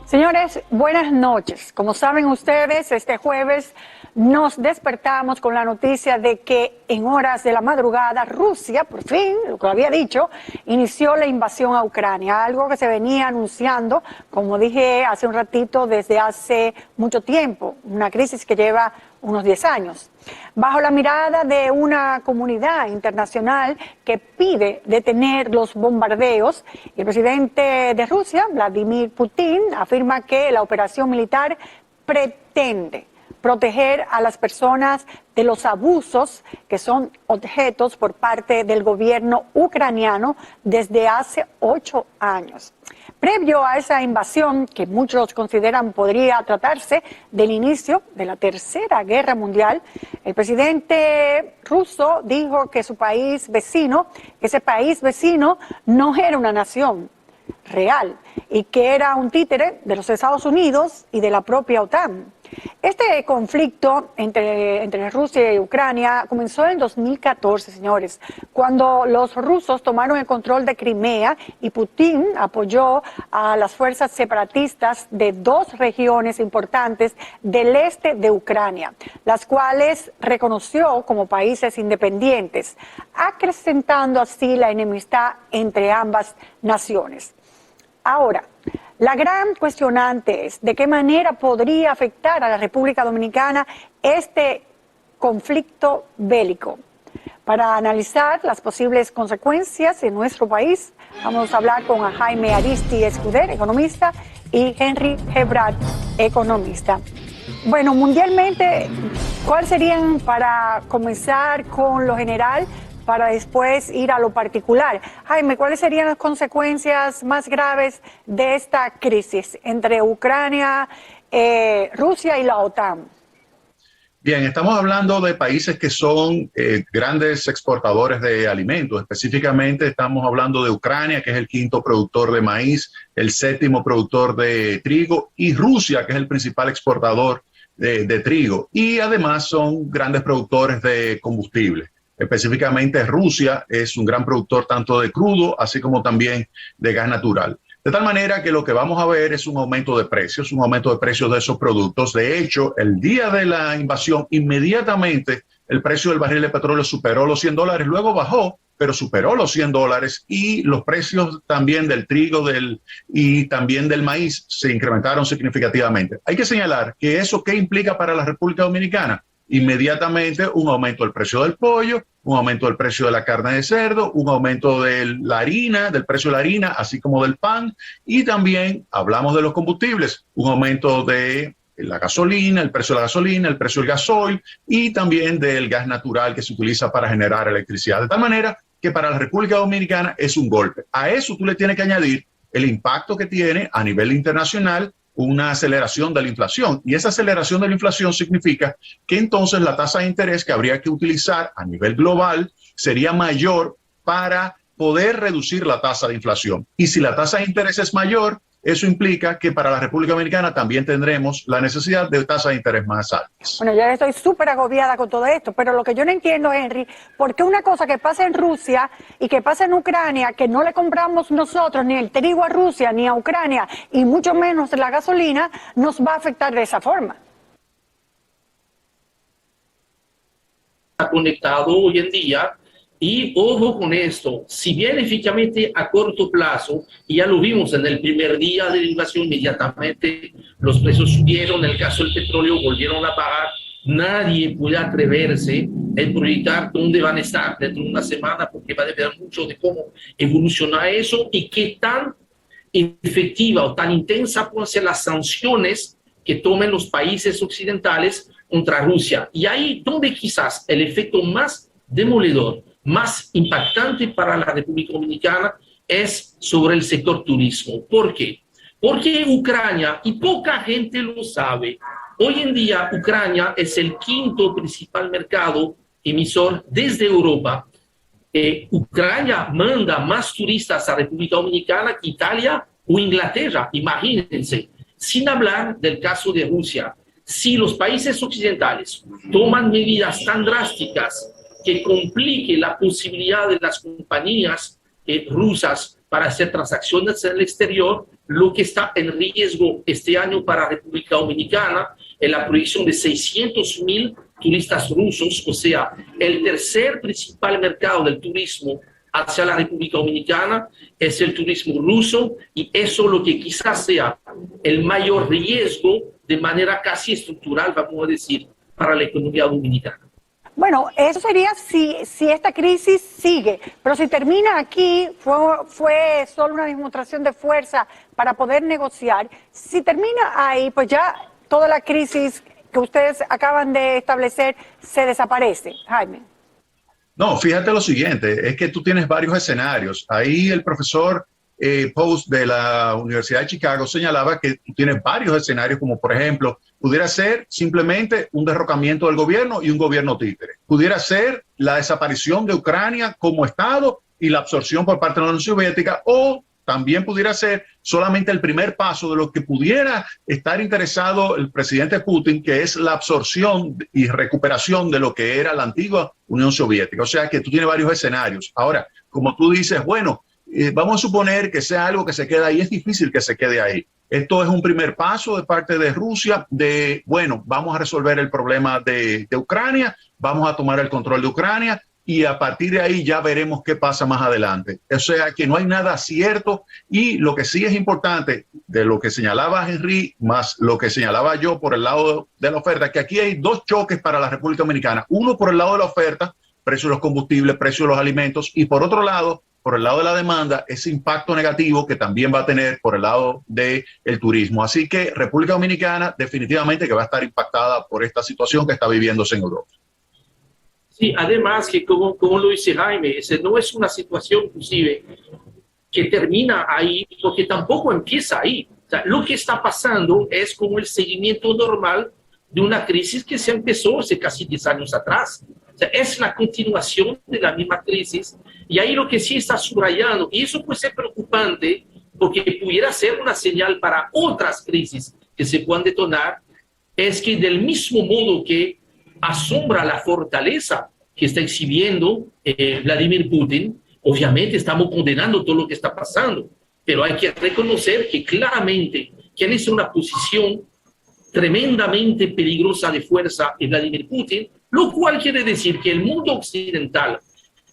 Señores, buenas noches. Como saben ustedes, este jueves nos despertamos con la noticia de que en horas de la madrugada Rusia, por fin, lo que había dicho, inició la invasión a Ucrania, algo que se venía anunciando, como dije hace un ratito, desde hace mucho tiempo, una crisis que lleva unos 10 años. Bajo la mirada de una comunidad internacional que pide detener los bombardeos, el presidente de Rusia, Vladimir Putin, afirma que la operación militar pretende proteger a las personas de los abusos que son objetos por parte del gobierno ucraniano desde hace 8 años. Previo a esa invasión, que muchos consideran podría tratarse del inicio de la Tercera Guerra Mundial, el presidente ruso dijo que su país vecino, ese país vecino no era una nación real y que era un títere de los Estados Unidos y de la propia OTAN. Este conflicto entre Rusia y Ucrania comenzó en 2014, señores, cuando los rusos tomaron el control de Crimea y Putin apoyó a las fuerzas separatistas de 2 regiones importantes del este de Ucrania, las cuales reconoció como países independientes, acrecentando así la enemistad entre ambas naciones. Ahora, la gran cuestionante es de qué manera podría afectar a la República Dominicana este conflicto bélico. Para analizar las posibles consecuencias en nuestro país, vamos a hablar con Jaime Aristi Escuder, economista, y Henry Gebrat, economista. Bueno, mundialmente, ¿cuáles serían, para comenzar con lo general, para después ir a lo particular? Jaime, ¿cuáles serían las consecuencias más graves de esta crisis entre Ucrania, Rusia y la OTAN? Bien, estamos hablando de países que son grandes exportadores de alimentos. Específicamente estamos hablando de Ucrania, que es el 5º productor de maíz, el 7º productor de trigo, y Rusia, que es el principal exportador de trigo. Y además son grandes productores de combustible. Específicamente Rusia es un gran productor tanto de crudo, así como también de gas natural. De tal manera que lo que vamos a ver es un aumento de precios de esos productos. De hecho, el día de la invasión, inmediatamente el precio del barril de petróleo superó los $100, luego bajó, pero superó los $100, y los precios también del trigo y también del maíz se incrementaron significativamente. Hay que señalar que eso, ¿qué implica para la República Dominicana? Inmediatamente un aumento del precio del pollo, un aumento del precio de la carne de cerdo, un aumento de la harina, del precio de la harina, así como del pan, y también hablamos de los combustibles, un aumento de la gasolina, el precio de la gasolina, el precio del gasoil y también del gas natural que se utiliza para generar electricidad. De tal manera que para la República Dominicana es un golpe. A eso tú le tienes que añadir el impacto que tiene a nivel internacional una aceleración de la inflación, y esa aceleración de la inflación significa que entonces la tasa de interés que habría que utilizar a nivel global sería mayor para poder reducir la tasa de inflación. Y si la tasa de interés es mayor, eso implica que para la República Dominicana también tendremos la necesidad de tasas de interés más altas. Bueno, ya estoy súper agobiada con todo esto, pero lo que yo no entiendo, Henry, ¿por qué una cosa que pasa en Rusia y que pasa en Ucrania, que no le compramos nosotros ni el trigo a Rusia ni a Ucrania, y mucho menos la gasolina, nos va a afectar de esa forma? Está conectado hoy en día. Y ojo con esto, si bien efectivamente a corto plazo, y ya lo vimos en el primer día de la invasión, inmediatamente los precios subieron, en el caso del petróleo volvieron a bajar, nadie puede atreverse a proyectar dónde van a estar dentro de una semana, porque va a depender mucho de cómo evoluciona eso y qué tan efectiva o tan intensa pueden ser las sanciones que tomen los países occidentales contra Rusia. Y ahí donde quizás el efecto más demoledor, más impactante para la República Dominicana es sobre el sector turismo. ¿Por qué? Porque Ucrania, y poca gente lo sabe, hoy en día Ucrania es el 5º principal mercado emisor desde Europa. Ucrania manda más turistas a República Dominicana que Italia o Inglaterra, imagínense. Sin hablar del caso de Rusia. Si los países occidentales toman medidas tan drásticas que complique la posibilidad de las compañías rusas para hacer transacciones en el exterior, lo que está en riesgo este año para República Dominicana es la proyección de 600.000 turistas rusos, o sea, el tercer principal mercado del turismo hacia la República Dominicana es el turismo ruso, y eso lo que quizás sea el mayor riesgo de manera casi estructural, vamos a decir, para la economía dominicana. Bueno, eso sería si esta crisis sigue, pero si termina aquí, fue solo una demostración de fuerza para poder negociar. Si termina ahí, pues ya toda la crisis que ustedes acaban de establecer se desaparece. Jaime. No, fíjate lo siguiente, es que tú tienes varios escenarios. Ahí el profesor Post de la Universidad de Chicago señalaba que tú tienes varios escenarios, como por ejemplo, pudiera ser simplemente un derrocamiento del gobierno y un gobierno títere. Pudiera ser la desaparición de Ucrania como Estado y la absorción por parte de la Unión Soviética, o también pudiera ser solamente el primer paso de lo que pudiera estar interesado el presidente Putin, que es la absorción y recuperación de lo que era la antigua Unión Soviética. O sea que tú tienes varios escenarios. Ahora, como tú dices, bueno, vamos a suponer que sea algo que se queda ahí. Es difícil que se quede ahí. Esto es un primer paso de parte de Rusia de, bueno, vamos a resolver el problema de Ucrania, vamos a tomar el control de Ucrania, y a partir de ahí ya veremos qué pasa más adelante. O sea que no hay nada cierto, y lo que sí es importante de lo que señalaba Henry más lo que señalaba yo por el lado de la oferta, que aquí hay dos choques para la República Dominicana. Uno por el lado de la oferta, precio de los combustibles, precio de los alimentos, y por otro lado, por el lado de la demanda, ese impacto negativo que también va a tener por el lado del turismo. Así que República Dominicana definitivamente que va a estar impactada por esta situación que está viviéndose en Europa. Sí, además que como lo dice Jaime, no es una situación inclusive que termina ahí, porque tampoco empieza ahí. O sea, lo que está pasando es como el seguimiento normal de una crisis que se empezó hace casi 10 años atrás. O sea, es la continuación de la misma crisis, y ahí lo que sí está subrayando, y eso puede ser preocupante porque pudiera ser una señal para otras crisis que se puedan detonar, es que del mismo modo que asombra la fortaleza que está exhibiendo Vladimir Putin, obviamente estamos condenando todo lo que está pasando, pero hay que reconocer que claramente quien es una posición tremendamente peligrosa de fuerza en Vladimir Putin, lo cual quiere decir que el mundo occidental,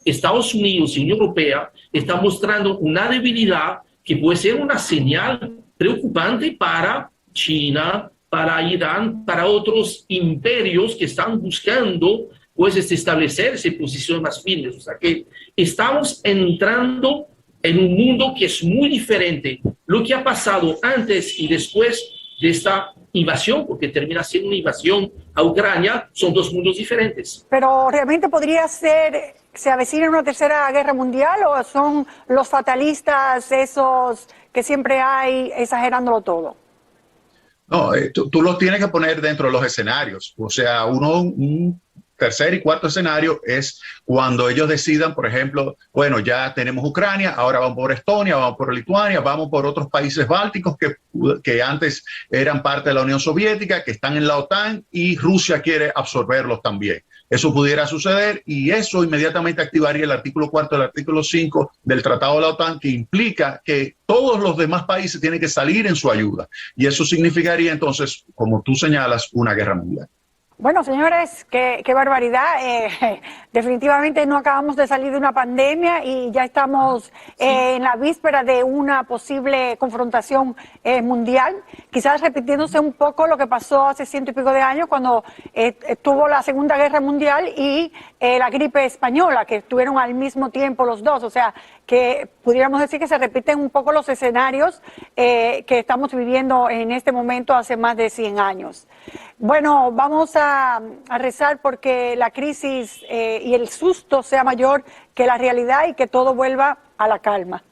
Estados Unidos y Unión Europea, está mostrando una debilidad que puede ser una señal preocupante para China, para Irán, para otros imperios que están buscando pues establecerse posiciones más firmes. O sea que estamos entrando en un mundo que es muy diferente. Lo que ha pasado antes y después de esta invasión, porque termina siendo una invasión a Ucrania, son dos mundos diferentes. Pero realmente podría ser, ¿se avecina una tercera guerra mundial o son los fatalistas esos que siempre hay exagerándolo todo? No, tú los tienes que poner dentro de los escenarios. O sea, un tercer y cuarto escenario es cuando ellos decidan, por ejemplo, bueno, ya tenemos Ucrania, ahora vamos por Estonia, vamos por Lituania, vamos por otros países bálticos que antes eran parte de la Unión Soviética, que están en la OTAN, y Rusia quiere absorberlos también. Eso pudiera suceder, y eso inmediatamente activaría el artículo 4 del artículo 5 del Tratado de la OTAN, que implica que todos los demás países tienen que salir en su ayuda. Y eso significaría entonces, como tú señalas, una guerra mundial. Bueno, señores, qué barbaridad. Definitivamente no acabamos de salir de una pandemia y ya estamos en la víspera de una posible confrontación mundial, quizás repitiéndose un poco lo que pasó hace 100 y pico de años cuando estuvo la Segunda Guerra Mundial y la gripe española, que estuvieron al mismo tiempo los dos. O sea, que pudiéramos decir que se repiten un poco los escenarios que estamos viviendo en este momento hace más de 100 años. Bueno, vamos a rezar porque la crisis y el susto sea mayor que la realidad y que todo vuelva a la calma.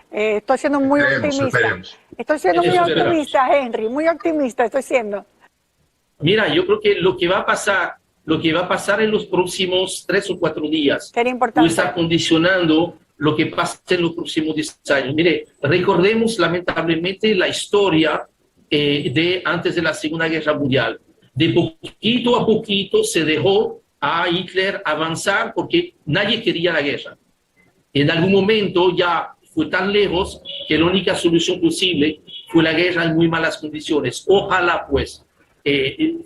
Estoy siendo muy optimista. Estoy siendo muy optimista, Henry, muy optimista estoy siendo. Mira, yo creo que lo que va a pasar en los próximos 3 o 4 días, puede estar condicionando lo que pasa en los próximos 10 años. Mire, recordemos lamentablemente la historia de antes de la Segunda Guerra Mundial. De poquito a poquito se dejó a Hitler avanzar porque nadie quería la guerra. En algún momento ya fue tan lejos que la única solución posible fue la guerra en muy malas condiciones. Ojalá pues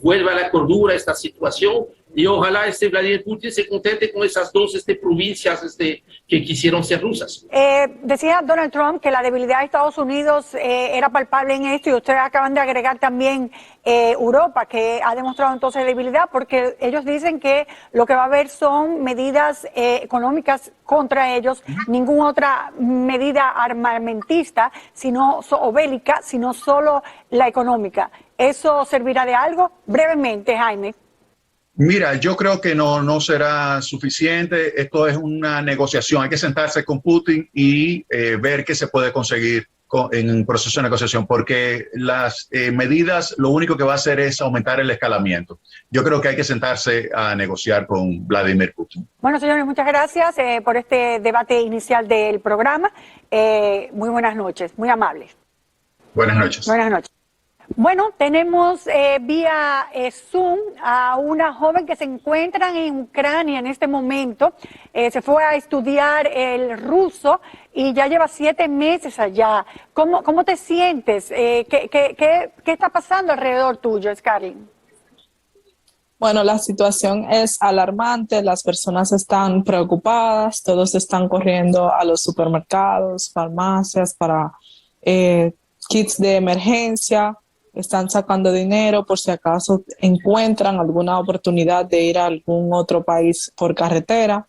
vuelva a la cordura esta situación y ojalá Vladimir Putin se contente con esas dos provincias que quisieron ser rusas. Decía Donald Trump que la debilidad de Estados Unidos era palpable en esto, y ustedes acaban de agregar también Europa, que ha demostrado entonces debilidad, porque ellos dicen que lo que va a haber son medidas económicas contra ellos, ninguna otra medida armamentista o bélica, sino solo la económica. ¿Eso servirá de algo? Brevemente, Jaime. Mira, yo creo que no será suficiente. Esto es una negociación. Hay que sentarse con Putin y ver qué se puede conseguir en un proceso de negociación, porque las medidas lo único que va a hacer es aumentar el escalamiento. Yo creo que hay que sentarse a negociar con Vladimir Putin. Bueno, señores, muchas gracias por este debate inicial del programa. Muy buenas noches, muy amables. Buenas noches. Buenas noches. Bueno, tenemos vía Zoom a una joven que se encuentra en Ucrania en este momento. Se fue a estudiar el ruso y ya lleva 7 meses allá. ¿Cómo te sientes? ¿Qué está pasando alrededor tuyo, Scarlett? Bueno, la situación es alarmante, las personas están preocupadas, todos están corriendo a los supermercados, farmacias para kits de emergencia. Están sacando dinero por si acaso encuentran alguna oportunidad de ir a algún otro país por carretera.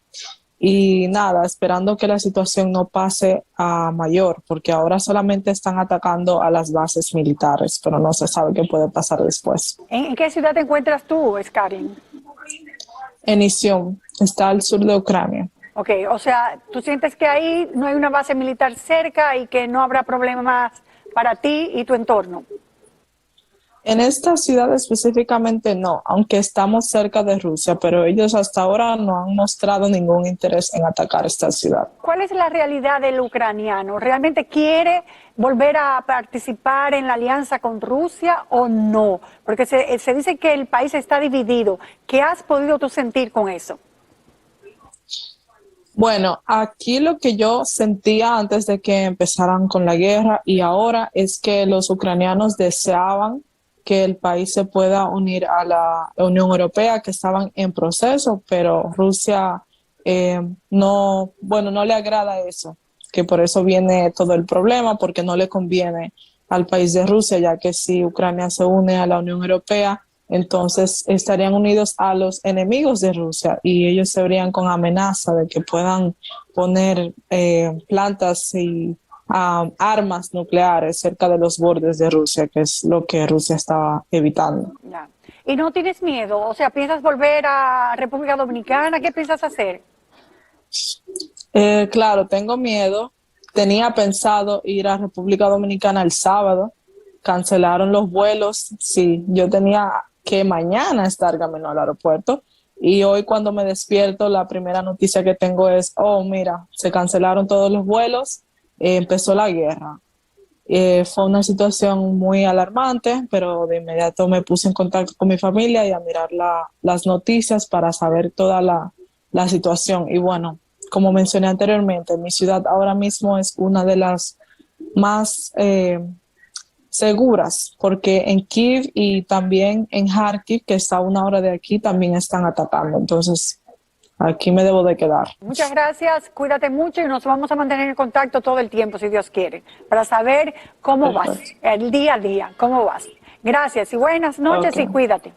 Y nada, esperando que la situación no pase a mayor, porque ahora solamente están atacando a las bases militares, pero no se sabe qué puede pasar después. ¿En qué ciudad te encuentras tú, Scarlett? En Izium, está al sur de Ucrania. Ok, o sea, ¿tú sientes que ahí no hay una base militar cerca y que no habrá problemas para ti y tu entorno? En esta ciudad específicamente no, aunque estamos cerca de Rusia, pero ellos hasta ahora no han mostrado ningún interés en atacar esta ciudad. ¿Cuál es la realidad del ucraniano? ¿Realmente quiere volver a participar en la alianza con Rusia o no? Porque se dice que el país está dividido. ¿Qué has podido tú sentir con eso? Bueno, aquí lo que yo sentía antes de que empezaran con la guerra y ahora es que los ucranianos deseaban que el país se pueda unir a la Unión Europea, que estaban en proceso, pero Rusia no le agrada eso, que por eso viene todo el problema, porque no le conviene al país de Rusia, ya que si Ucrania se une a la Unión Europea, entonces estarían unidos a los enemigos de Rusia y ellos se verían con amenaza de que puedan poner plantas y armas nucleares cerca de los bordes de Rusia, que es lo que Rusia estaba evitando. Ya. ¿Y no tienes miedo? O sea, ¿piensas volver a República Dominicana? ¿Qué piensas hacer? Claro, tengo miedo. Tenía pensado ir a República Dominicana el sábado. Cancelaron los vuelos. Sí, yo tenía que mañana estar camino al aeropuerto. Y hoy cuando me despierto, la primera noticia que tengo es, mira, se cancelaron todos los vuelos. Empezó la guerra. Fue una situación muy alarmante, pero de inmediato me puse en contacto con mi familia y a mirar las noticias para saber toda la situación. Y bueno, como mencioné anteriormente, mi ciudad ahora mismo es una de las más seguras, porque en Kiev y también en Kharkiv, que está a 1 hora de aquí, también están atacando. Entonces, aquí me debo de quedar. Muchas gracias, cuídate mucho y nos vamos a mantener en contacto todo el tiempo, si Dios quiere, para saber cómo vas, el día a día, cómo vas. Gracias y buenas noches y cuídate.